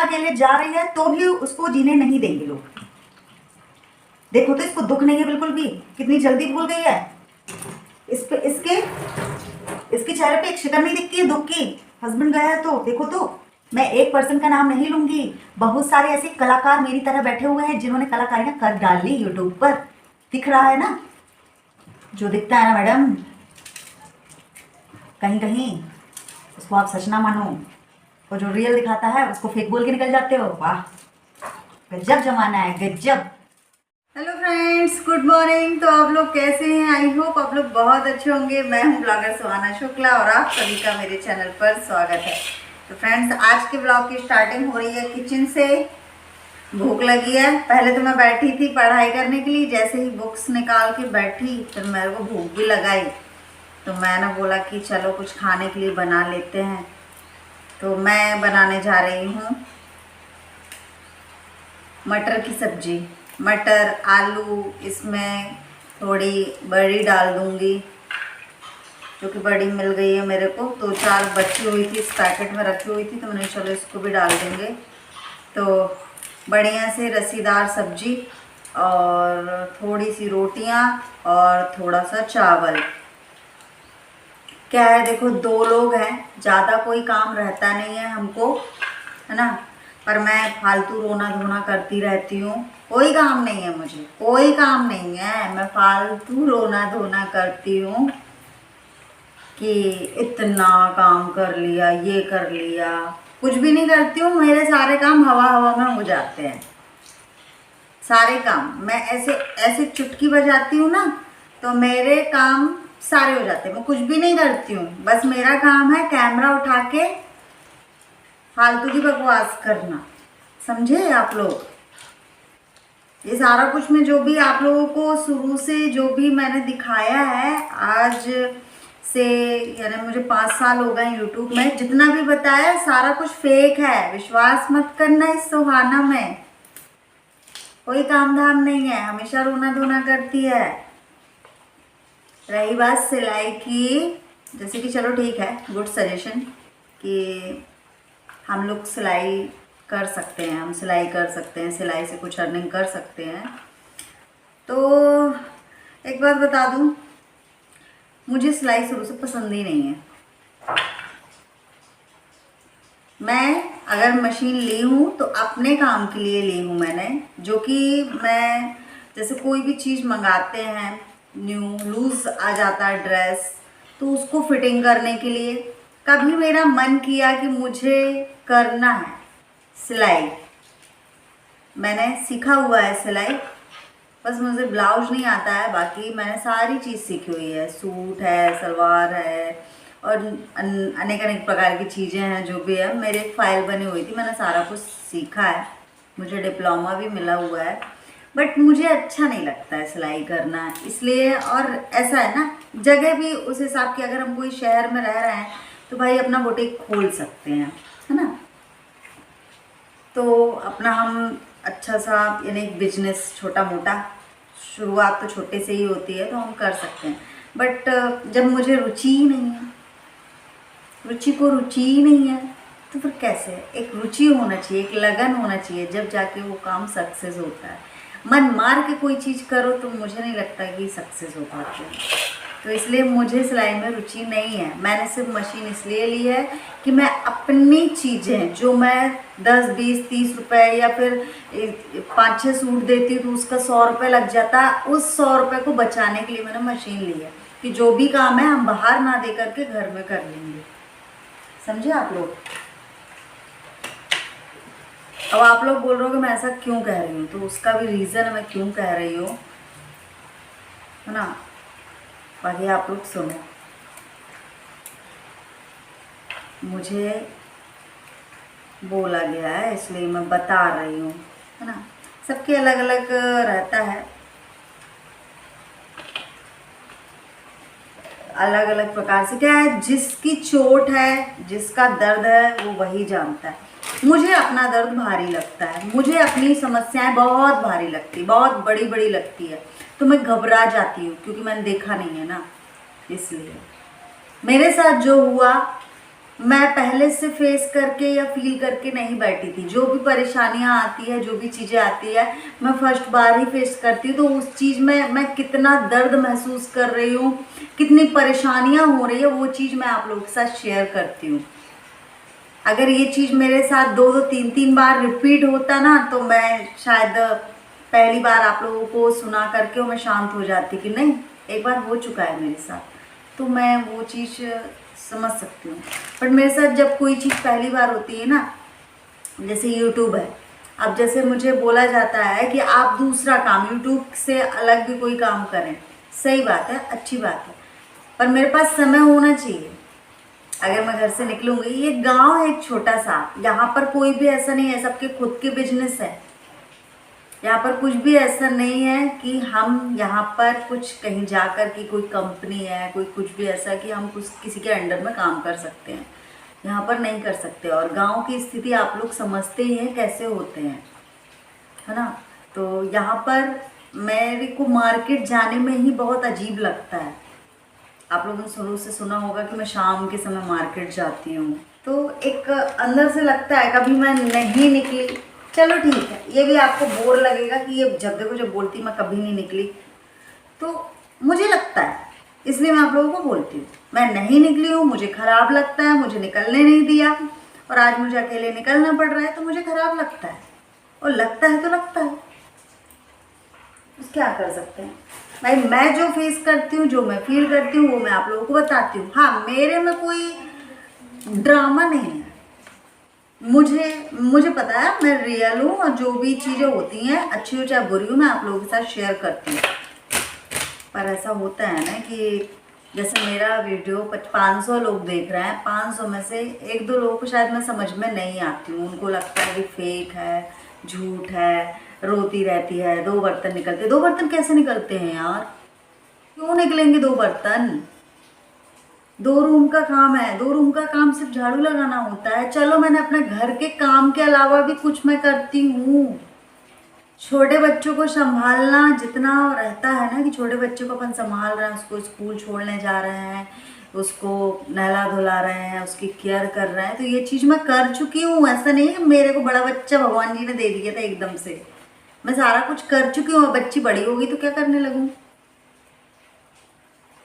अकेले जा रही है तो भी उसको जीने नहीं देंगे लोग। देखो तो इसको दुख नहीं है बिल्कुल भी, कितनी जल्दी भूल गई है। इस पे इसके चेहरे पे एक शिकन नहीं दिखती है दुख की। हस्बैंड गया है तो देखो तो। मैं एक पर्सन का नाम नहीं लूंगी, बहुत सारे ऐसे कलाकार मेरी तरह बैठे हुए हैं जिन्होंने कलाकारियां कर डाली यूट्यूब पर। दिख रहा है ना, जो दिखता है ना मैडम, कहीं कहीं उसको आप सच ना मानो, और जो रियल दिखाता है उसको फेक बोल के निकल जाते हो। वाह, गजब जमाना है, गजब। Hello friends, good morning. तो आप लोग कैसे हैं? आई होप आप लोग बहुत अच्छे होंगे। मैं हूं ब्लॉगर सुहाना शुक्ला और आप सभी का मेरे चैनल पर स्वागत है। तो फ्रेंड्स, आज के ब्लॉग की स्टार्टिंग हो रही है किचन से। भूख लगी है। पहले तो मैं बैठी थी पढ़ाई करने के लिए, जैसे ही बुक्स निकाल के बैठी फिर मेरे को भूख भी लगाई, तो मैंने बोला कि चलो कुछ खाने के लिए बना लेते हैं। तो मैं बनाने जा रही हूँ मटर की सब्जी। मटर, आलू, इसमें थोड़ी बड़ी डाल दूँगी क्योंकि बड़ी मिल गई है मेरे को। तो 4 बची हुई थी, इस पैकेट में रखी हुई थी, तो मैंने चलो इसको भी डाल देंगे। तो बढ़िया से रसीदार सब्जी और थोड़ी सी रोटियां और थोड़ा सा चावल। क्या है, देखो 2 लोग हैं, ज़्यादा कोई काम रहता नहीं है हमको, है ना। पर मैं फालतू रोना धोना करती रहती हूँ। कोई काम नहीं है मुझे, कोई काम नहीं है, मैं फालतू रोना धोना करती हूँ कि इतना काम कर लिया, ये कर लिया। कुछ भी नहीं करती हूँ, मेरे सारे काम हवा हवा में हो जाते हैं। सारे काम मैं ऐसे ऐसे चुटकी बजाती हूँ ना, तो मेरे काम सारे हो जाते हैं। मैं कुछ भी नहीं करती हूँ, बस मेरा काम है कैमरा उठा के फालतू की बकवास करना। समझे आप लोग? ये सारा कुछ मैं जो भी आप लोगों को शुरू से जो भी मैंने दिखाया है, आज से यानी मुझे 5 साल हो गए यूट्यूब में, जितना भी बताया सारा कुछ फेक है। विश्वास मत करना इस सुहाना में। कोई काम धाम नहीं है, हमेशा रोना धोना करती है। रही बात सिलाई की, जैसे कि चलो ठीक है, गुड सजेशन कि हम लोग सिलाई कर सकते हैं, हम सिलाई कर सकते हैं, सिलाई से कुछ अर्निंग कर सकते हैं। तो एक बात बता दूं, मुझे सिलाई शुरू से पसंद ही नहीं है। मैं अगर मशीन ली हूँ तो अपने काम के लिए ली हूँ मैंने, जो कि मैं जैसे कोई भी चीज़ मंगाते हैं, न्यू लूज़ आ जाता है ड्रेस, तो उसको फिटिंग करने के लिए कभी मेरा मन किया कि मुझे करना है सिलाई। मैंने सीखा हुआ है सिलाई, बस मुझे ब्लाउज नहीं आता है, बाकी मैंने सारी चीज़ सीखी हुई है। सूट है, सलवार है और अनेक अनेक प्रकार की चीज़ें हैं जो भी है। मेरे एक फ़ाइल बनी हुई थी, मैंने सारा कुछ सीखा है, मुझे डिप्लोमा भी मिला हुआ है। बट मुझे अच्छा नहीं लगता है सिलाई करना, इसलिए। और ऐसा है ना, जगह भी उस हिसाब की, अगर हम कोई शहर में रह रहे हैं तो भाई अपना बुटीक खोल सकते हैं, है ना। तो अपना हम अच्छा सा यानी बिजनेस छोटा मोटा, शुरुआत तो छोटे से ही होती है, तो हम कर सकते हैं। बट जब मुझे रुचि ही नहीं है, रुचि को रुचि ही नहीं है, तो फिर कैसे? एक रुचि होना चाहिए, एक लगन होना चाहिए, जब जाके वो काम सक्सेस होता है। मन मार के कोई चीज़ करो तो मुझे नहीं लगता कि सक्सेस हो पाती है। तो इसलिए मुझे सिलाई में रुचि नहीं है। मैंने सिर्फ मशीन इसलिए ली है कि मैं अपनी चीज़ें, जो मैं 10, 20, 30 रुपए या फिर 5-6 सूट देती हूँ तो उसका 100 रुपये लग जाता है, उस 100 रुपये को बचाने के लिए मैंने मशीन ली है कि जो भी काम है हम बाहर ना दे करके घर में कर लेंगे। समझे आप लोग? अब आप लोग बोल रहे हो कि मैं ऐसा क्यों कह रही हूँ, तो उसका भी रीज़न है मैं क्यों कह रही हूँ, है ना। बाकी आप लोग सुनो, मुझे बोला गया है इसलिए मैं बता रही हूँ, है ना। सबके अलग अलग रहता है, अलग अलग प्रकार से। क्या है, जिसकी चोट है, जिसका दर्द है, वो वही जानता है। मुझे अपना दर्द भारी लगता है, मुझे अपनी समस्याएं बहुत भारी लगती है, बहुत बड़ी बड़ी लगती है, तो मैं घबरा जाती हूँ क्योंकि मैंने देखा नहीं है ना। इसलिए मेरे साथ जो हुआ मैं पहले से फेस करके या फील करके नहीं बैठी थी। जो भी परेशानियां आती है, जो भी चीज़ें आती है, मैं फर्स्ट बार ही फेस करती हूँ। तो उस चीज़ में मैं कितना दर्द महसूस कर रही हूँ, कितनी परेशानियां हो रही है, वो चीज़ मैं आप लोगों के साथ शेयर करती हूँ। अगर ये चीज़ मेरे साथ 2-2, 3-3 बार रिपीट होता ना, तो मैं शायद पहली बार आप लोगों को सुना करके मैं शांत हो जाती कि नहीं, एक बार हो चुका है मेरे साथ, तो मैं वो चीज़ समझ सकती हूँ। बट मेरे साथ जब कोई चीज़ पहली बार होती है ना, जैसे यूट्यूब है, अब जैसे मुझे बोला जाता है कि आप दूसरा काम यूट्यूब से अलग भी कोई काम करें, सही बात है, अच्छी बात है, पर मेरे पास समय होना चाहिए। अगर मैं घर से निकलूंगी, ये गांव है एक छोटा सा, यहाँ पर कोई भी ऐसा नहीं है, सबके खुद के बिजनेस है। यहाँ पर कुछ भी ऐसा नहीं है कि हम यहाँ पर कुछ कहीं जाकर की कोई कंपनी है, कोई कुछ भी ऐसा कि हम कुछ किसी के अंडर में काम कर सकते हैं, यहाँ पर नहीं कर सकते। और गांव की स्थिति आप लोग समझते ही हैं कैसे होते हैं, है ना। तो यहाँ पर मेरे को मार्केट जाने में ही बहुत अजीब लगता है। आप लोगों ने शुरू से सुना होगा कि मैं शाम के समय मार्केट जाती हूँ, तो एक अंदर से लगता है कभी मैं नहीं निकली, चलो ठीक है, ये भी आपको बोर लगेगा कि ये जब देखो जब बोलती मैं कभी नहीं निकली, तो मुझे लगता है, इसलिए मैं आप लोगों को बोलती हूँ मैं नहीं निकली हूँ, मुझे खराब लगता है, मुझे निकलने नहीं दिया, और आज मुझे अकेले निकलना पड़ रहा है तो मुझे खराब लगता है, और लगता है तो लगता है, क्या कर सकते हैं भाई। मैं जो फेस करती हूँ, जो मैं फील करती हूँ, वो मैं आप लोगों को बताती हूँ। हाँ, मेरे में कोई ड्रामा नहीं है, मुझे पता है मैं रियल हूँ, और जो भी चीज़ें होती हैं, अच्छी हो चाहे बुरी हो, मैं आप लोगों के साथ शेयर करती हूँ। पर ऐसा होता है ना कि जैसे मेरा वीडियो 500 लोग देख रहे हैं, 500 में से 1-2 लोगों को शायद मैं समझ में नहीं आती हूँ, उनको लगता है कि फेक है, झूठ है, रोती रहती है, 2 बर्तन निकलते। 2 बर्तन कैसे निकलते हैं यार, क्यों निकलेंगे 2 बर्तन? 2 रूम का काम है, 2 रूम का काम सिर्फ झाड़ू लगाना होता है। चलो मैंने अपने घर के काम के अलावा भी कुछ मैं करती हूँ। छोटे बच्चों को संभालना जितना रहता है ना, कि छोटे बच्चों को अपन संभाल रहे हैं, उसको स्कूल छोड़ने जा रहे हैं, उसको नहला धुला रहे हैं, उसकी केयर कर रहे हैं, तो ये चीज़ मैं कर चुकी हूँ। ऐसा नहीं है कि मेरे को बड़ा बच्चा भगवान जी ने दे दिया था एकदम से, मैं सारा कुछ कर चुकी हूँ। बच्ची बड़ी होगी तो क्या करने लगूँ?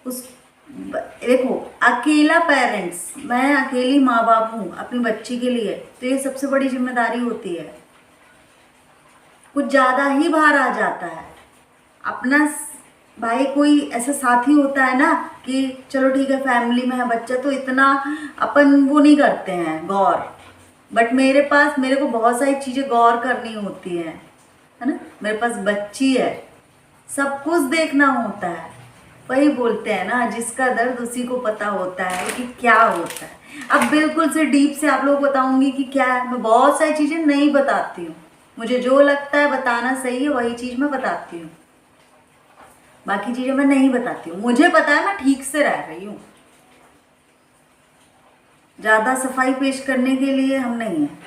उस देखो, अकेला पेरेंट्स, मैं अकेली माँ बाप हूँ अपनी बच्ची के लिए, तो ये सबसे बड़ी जिम्मेदारी होती है। कुछ ज़्यादा ही भार आ जाता है। अपना भाई कोई ऐसा साथी होता है ना कि चलो ठीक है फैमिली में है बच्चा, तो इतना अपन वो नहीं करते हैं गौर, बट मेरे पास मेरे को बहुत सारी चीज़ें गौर करनी होती है ना। मेरे पास बच्ची है, सब कुछ देखना होता है। वही बोलते हैं ना, जिसका दर्द उसी को पता होता है कि क्या होता है। अब बिल्कुल से डीप से आप लोग बताऊंगी कि क्या है, मैं बहुत सारी चीज़ें नहीं बताती हूँ, मुझे जो लगता है बताना सही है वही चीज़ मैं बताती हूँ, बाकी चीज़ें मैं नहीं बताती हूँ। मुझे पता है मैं ठीक से रह रही हूँ, ज़्यादा सफाई पेश करने के लिए हम नहीं हैं।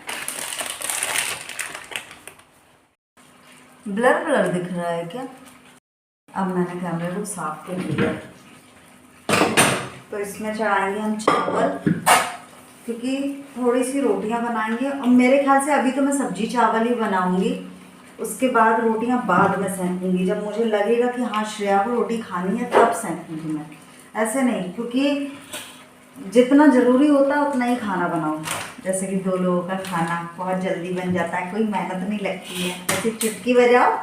ब्लर ब्लर दिख रहा है क्या? अब मैंने कैमरे को साफ कर लिया, तो इसमें चढ़ाएंगे हम चावल, क्योंकि थोड़ी सी रोटियां बनाएंगे, और मेरे ख्याल से अभी तो मैं सब्जी चावल ही बनाऊंगी, उसके बाद रोटियां बाद में सेंकूंगी, जब मुझे लगेगा कि हाँ श्रेया को रोटी खानी है तब सेंकूंगी मैं, ऐसे नहीं, क्योंकि जितना ज़रूरी होता है उतना ही खाना बनाऊँ। जैसे कि 2 लोगों का खाना बहुत जल्दी बन जाता है, कोई मेहनत नहीं लगती है, जैसे चुटकी बजाओ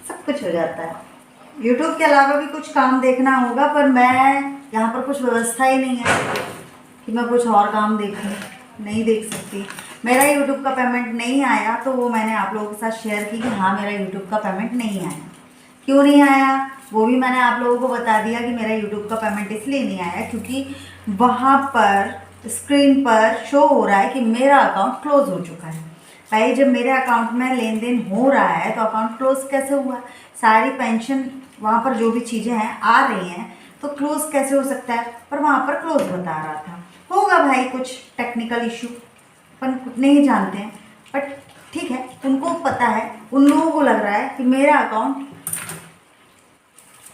सब कुछ हो जाता है। यूट्यूब के अलावा भी कुछ काम देखना होगा, पर मैं यहाँ पर कुछ व्यवस्था ही नहीं है कि मैं कुछ और काम देखूँ, नहीं देख सकती। मेरा यूट्यूब का पेमेंट नहीं आया, तो वो मैंने आप लोगों के साथ शेयर की कि हाँ मेरा यूट्यूब का पेमेंट नहीं आया। क्यों नहीं आया वो भी मैंने आप लोगों को बता दिया कि मेरा यूट्यूब का पेमेंट इसलिए नहीं आया क्योंकि वहाँ पर स्क्रीन पर शो हो रहा है कि मेरा अकाउंट क्लोज हो चुका है। भाई जब मेरे अकाउंट में लेन देन हो रहा है तो अकाउंट क्लोज कैसे हुआ? सारी पेंशन वहाँ पर जो भी चीज़ें हैं आ रही हैं, तो क्लोज कैसे हो सकता है? पर वहाँ पर क्लोज बता रहा था। होगा भाई कुछ टेक्निकल इशू, अपन नहीं जानते हैं, बट ठीक है, उनको पता है, उन लोगों को लग रहा है कि मेरा अकाउंट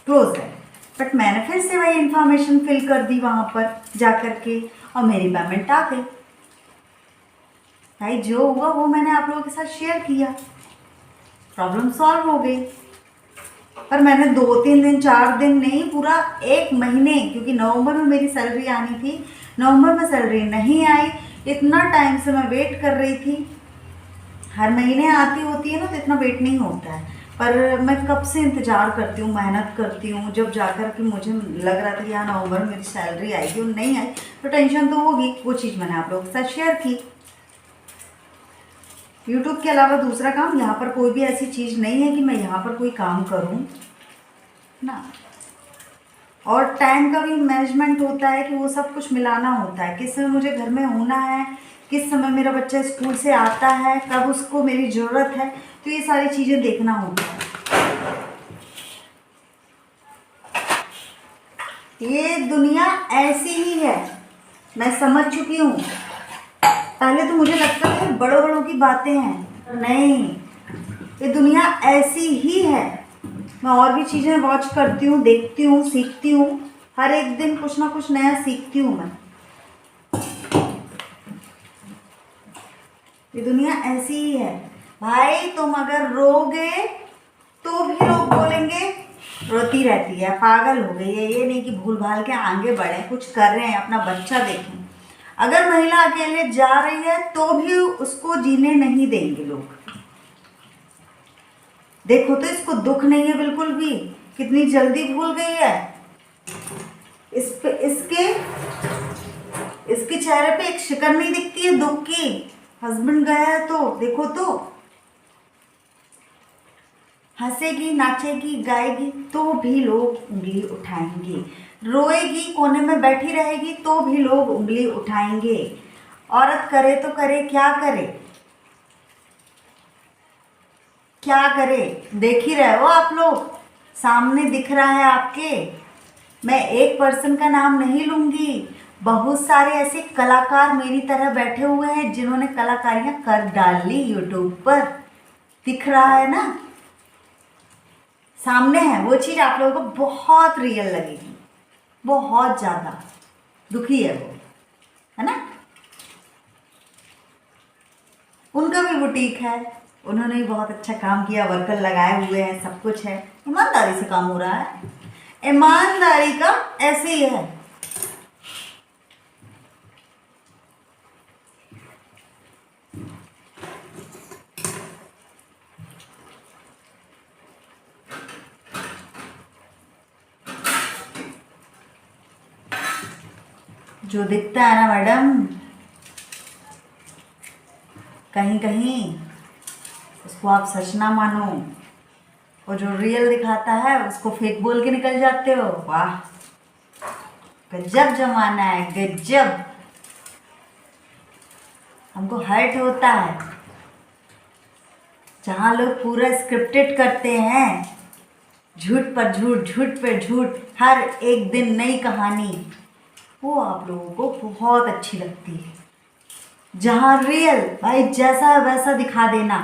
क्लोज है। बट मैंने फिर से वही इन्फॉर्मेशन फिल कर दी वहाँ पर जा कर के, और मेरी पेमेंट आ गई। भाई जो हुआ वो मैंने आप लोगों के साथ शेयर किया, प्रॉब्लम सॉल्व हो गई। पर मैंने 2-3 दिन 4 दिन नहीं, पूरा 1 महीने, क्योंकि नवंबर में मेरी सैलरी आनी थी, नवंबर में सैलरी नहीं आई। इतना टाइम से मैं वेट कर रही थी। हर महीने आती होती है ना तो इतना वेट नहीं होता है, पर मैं कब से इंतज़ार करती हूँ, मेहनत करती हूँ। जब जाकर के मुझे लग रहा था कि हाँ नवंबर में मेरी सैलरी आएगी और नहीं आई तो टेंशन तो होगी। वो चीज़ मैंने आप लोगों के साथ शेयर की। यूट्यूब के अलावा दूसरा काम यहाँ पर कोई भी ऐसी चीज़ नहीं है कि मैं यहाँ पर कोई काम करूँ ना। और टाइम का भी मैनेजमेंट होता है कि वो सब कुछ मिलाना होता है, किस समय मुझे घर में होना है, किस समय मेरा बच्चा स्कूल से आता है, कब उसको मेरी ज़रूरत है, तो ये सारी चीज़ें देखना होता है। ये दुनिया ऐसी ही है, मैं समझ चुकी हूँ। पहले तो मुझे लगता था बड़ों बड़ों की बातें हैं, नहीं, ये दुनिया ऐसी ही है। मैं और भी चीज़ें वॉच करती हूँ, देखती हूँ, सीखती हूँ। हर एक दिन कुछ ना कुछ नया सीखती हूँ मैं। ये दुनिया ऐसी ही है भाई। तुम अगर रोगे तो भी लोग बोलेंगे रोती रहती है, पागल हो गई है। ये नहीं कि भूल भाल के आगे बढ़े, कुछ कर रहे हैं, अपना बच्चा देखें। अगर महिला अकेले जा रही है तो भी उसको जीने नहीं देंगे लोग। देखो तो इसको दुख नहीं है बिल्कुल भी, कितनी जल्दी भूल गई है। इसके चेहरे पे एक शिकन नहीं दिखती है दुख की। हस्बैंड गया है तो देखो तो, हंसेगी, नाचेगी, गाएगी तो भी लोग उंगली उठाएंगे। रोएगी, कोने में बैठी रहेगी तो भी लोग उंगली उठाएंगे। औरत करे तो करे, क्या करे, क्या करे, देख ही रहे हो आप लोग, सामने दिख रहा है आपके। मैं एक पर्सन का नाम नहीं लूंगी, बहुत सारे ऐसे कलाकार मेरी तरह बैठे हुए हैं जिन्होंने कलाकारियां कर डाली यूट्यूब पर। दिख रहा है ना, सामने है। वो चीज़ आप लोगों को बहुत रियल लगेगी, बहुत ज़्यादा। दुखी है वो, है ना। उनका भी बुटीक है, उन्होंने भी बहुत अच्छा काम किया, वर्कर लगाए हुए हैं, सब कुछ है। ईमानदारी से काम हो रहा है, ईमानदारी का ऐसे ही है। जो दिखता है ना मैडम, कहीं कहीं उसको आप सच ना मानो, और जो रियल दिखाता है उसको फेक बोल के निकल जाते हो। वाह, गजब जमाना है, गजब। हमको हर्ट होता है जहाँ लोग पूरा स्क्रिप्टेड करते हैं, झूठ पर झूठ, झूठ पर झूठ, हर एक दिन नई कहानी। वो आप लोगों को बहुत अच्छी लगती है। जहाँ रियल, भाई जैसा है वैसा दिखा देना।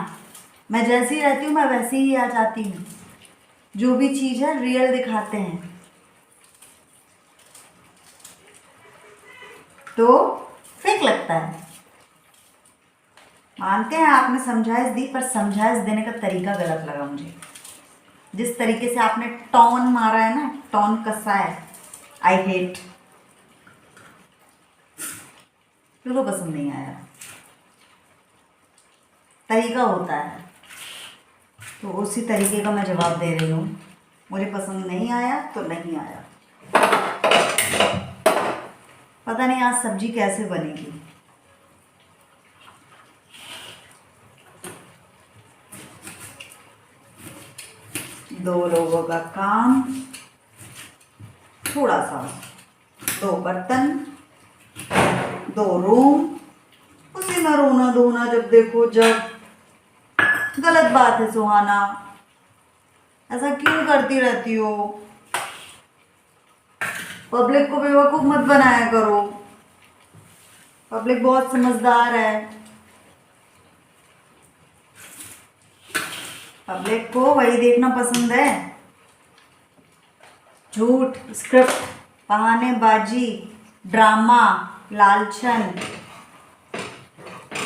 मैं जैसी रहती हूँ मैं वैसी ही आ जाती हूँ। जो भी चीज़ है रियल दिखाते हैं तो फेक लगता है। मानते हैं आपने समझाइश दी, पर समझाइश देने का तरीका गलत लगा मुझे। जिस तरीके से आपने टोन मारा है ना, टोन कसा है, आई हेट, मुझे पसंद नहीं आया। तरीका होता है तो उसी तरीके का मैं जवाब दे रही हूँ। मुझे पसंद नहीं आया तो नहीं आया। पता नहीं आज सब्जी कैसे बनेगी। दो लोगों का काम, थोड़ा सा, 2 बर्तन, 2 रूम, उसी में रोना धोना। जब देखो जब, गलत बात है सुहाना, ऐसा क्यों करती रहती हो। पब्लिक को बेवकूफ मत बनाया करो, पब्लिक बहुत समझदार है। पब्लिक को वही देखना पसंद है, झूठ, स्क्रिप्ट, बहानेबाजी, ड्रामा, लालचन,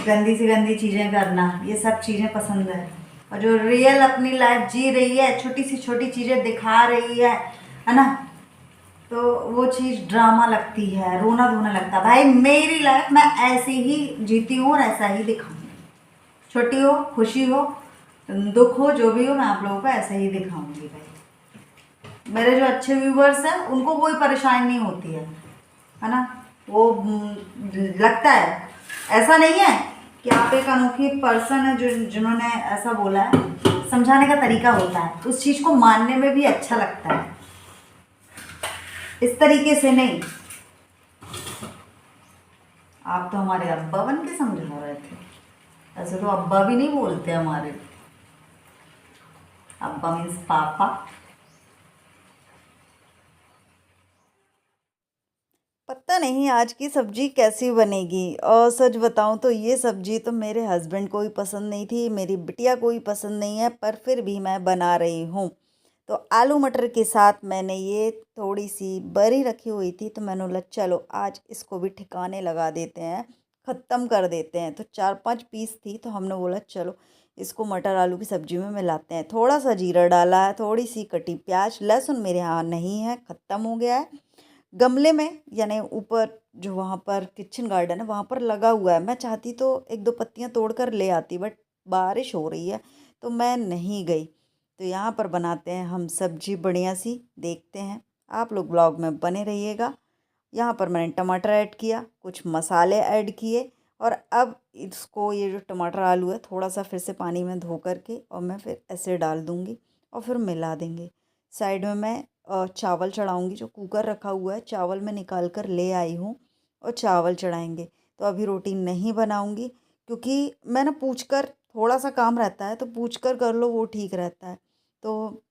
गंदी से गंदी चीज़ें करना, ये सब चीज़ें पसंद है। और जो रियल अपनी लाइफ जी रही है, छोटी सी छोटी चीज़ें दिखा रही है ना, तो वो चीज़ ड्रामा लगती है, रोना धोना लगता है। भाई मेरी लाइफ मैं ऐसे ही जीती हूँ और ऐसा ही दिखाऊंगी, छोटी हो, खुशी हो, दुख हो, जो भी हो, मैं आप लोगों को ऐसा ही दिखाऊंगी। भाई मेरे जो अच्छे व्यूवर्स हैं उनको कोई परेशानी नहीं होती है ना। वो लगता है, ऐसा नहीं है कि आप एक अनोखी पर्सन है जो जिन्होंने ऐसा बोला है, समझाने का तरीका होता है, उस चीज़ को मानने में भी अच्छा लगता है, इस तरीके से नहीं। आप तो हमारे अब्बा बन के समझा रहे थे, ऐसे तो अब्बा भी नहीं बोलते हमारे, अब्बा मीन्स पापा। पता नहीं आज की सब्जी कैसी बनेगी, और सच बताऊं तो ये सब्जी तो मेरे हस्बैंड को भी पसंद नहीं थी, मेरी बिटिया को भी पसंद नहीं है, पर फिर भी मैं बना रही हूँ। तो आलू मटर के साथ मैंने ये थोड़ी सी बरी रखी हुई थी, तो मैंने बोला चलो आज इसको भी ठिकाने लगा देते हैं, ख़त्म कर देते हैं। तो 4-5 पीस थी, तो हमने बोला चलो इसको मटर आलू की सब्जी में मिलाते हैं। थोड़ा सा जीरा डाला है, थोड़ी सी कटी प्याज, लहसुन मेरे यहाँ नहीं है, ख़त्म हो गया है। गमले में यानी ऊपर जो वहाँ पर किचन गार्डन है वहाँ पर लगा हुआ है, मैं चाहती तो 1-2 पत्तियाँ तोड़ कर ले आती, बट बारिश हो रही है तो मैं नहीं गई। तो यहाँ पर बनाते हैं हम सब्जी बढ़िया सी, देखते हैं। आप लोग ब्लॉग में बने रहिएगा। यहाँ पर मैंने टमाटर ऐड किया, कुछ मसाले ऐड किए, और अब इसको ये जो टमाटर आलू है थोड़ा सा फिर से पानी में धो करके और मैं फिर ऐसे डाल दूँगी और फिर मिला देंगे। साइड में मैं चावल चढ़ाऊँगी, जो कुकर रखा हुआ है चावल मैं निकाल कर ले आई हूँ और चावल चढ़ाएंगे। तो अभी रोटी नहीं बनाऊँगी, क्योंकि मैं ना पूछ कर, थोड़ा सा काम रहता है तो पूछ कर लो वो ठीक रहता है। तो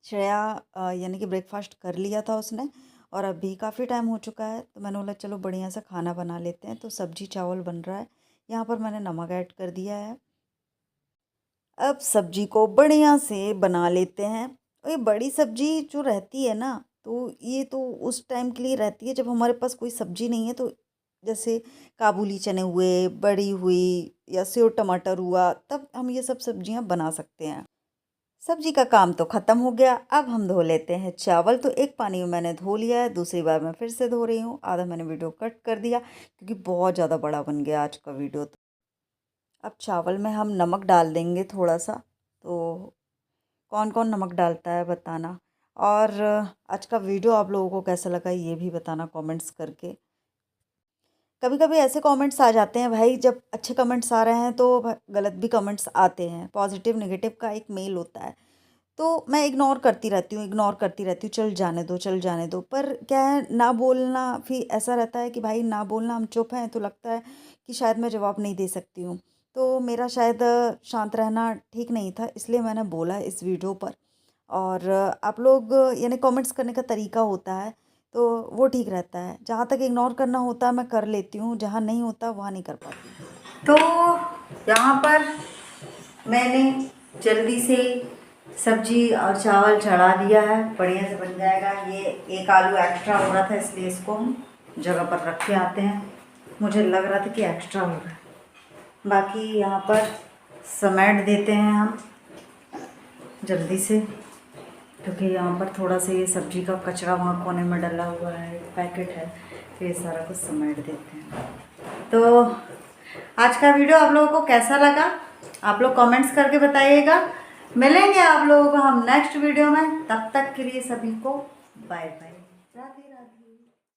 श्रेया यानी कि ब्रेकफास्ट कर लिया था उसने, और अभी काफ़ी टाइम हो चुका है तो मैंने बोला चलो बढ़िया सा खाना बना लेते हैं। तो सब्जी चावल बन रहा है, यहाँ पर मैंने नमक ऐड कर दिया है। अब सब्जी को बढ़िया से बना लेते हैं। और ये बड़ी सब्जी जो रहती है ना, तो ये तो उस टाइम के लिए रहती है जब हमारे पास कोई सब्जी नहीं है। तो जैसे काबुली चने हुए, बड़ी हुई, या सेव टमाटर हुआ, तब हम ये सब सब्जियां बना सकते हैं। सब्जी का काम तो ख़त्म हो गया, अब हम धो लेते हैं चावल। तो एक पानी में मैंने धो लिया है, दूसरी बार मैं फिर से धो रही हूँ। आधा मैंने वीडियो कट कर दिया क्योंकि बहुत ज़्यादा बड़ा बन गया आज का वीडियो। तो अब चावल में हम नमक डाल देंगे थोड़ा सा। तो कौन कौन नमक डालता है बताना, और आज का वीडियो आप लोगों को कैसा लगा ये भी बताना कमेंट्स करके। कभी कभी ऐसे कमेंट्स आ जाते हैं भाई, जब अच्छे कमेंट्स आ रहे हैं तो गलत भी कमेंट्स आते हैं, पॉजिटिव नेगेटिव का एक मेल होता है। तो मैं इग्नोर करती रहती हूँ, इग्नोर करती रहती हूँ, चल जाने दो, चल जाने दो। पर क्या है, ना बोलना फिर ऐसा रहता है कि भाई ना बोलना, हम चुप हैं तो लगता है कि शायद मैं जवाब नहीं दे सकती हूँ। तो मेरा शायद शांत रहना ठीक नहीं था, इसलिए मैंने बोला इस वीडियो पर। और आप लोग यानी कमेंट्स करने का तरीका होता है, तो वो ठीक रहता है। जहाँ तक इग्नोर करना होता है मैं कर लेती हूँ, जहाँ नहीं होता वहाँ नहीं कर पाती। तो यहाँ पर मैंने जल्दी से सब्जी और चावल चढ़ा दिया है, बढ़िया से बन जाएगा। ये एक आलू एक्स्ट्रा हो रहा था इसलिए इसको हम जगह पर रख के आते हैं, मुझे लग रहा था कि एक्स्ट्रा हो रहा है। बाकी यहाँ पर समेट देते हैं हम जल्दी से, क्योंकि यहाँ पर थोड़ा सा ये सब्जी का कचरा वहाँ कोने में डला हुआ है, पैकेट है, तो ये सारा कुछ समेट देते हैं। तो आज का वीडियो आप लोगों को कैसा लगा आप लोग कमेंट्स करके बताइएगा। मिलेंगे आप लोगों को हम नेक्स्ट वीडियो में, तब तक के लिए सभी को बाय बाय, राधे राधे।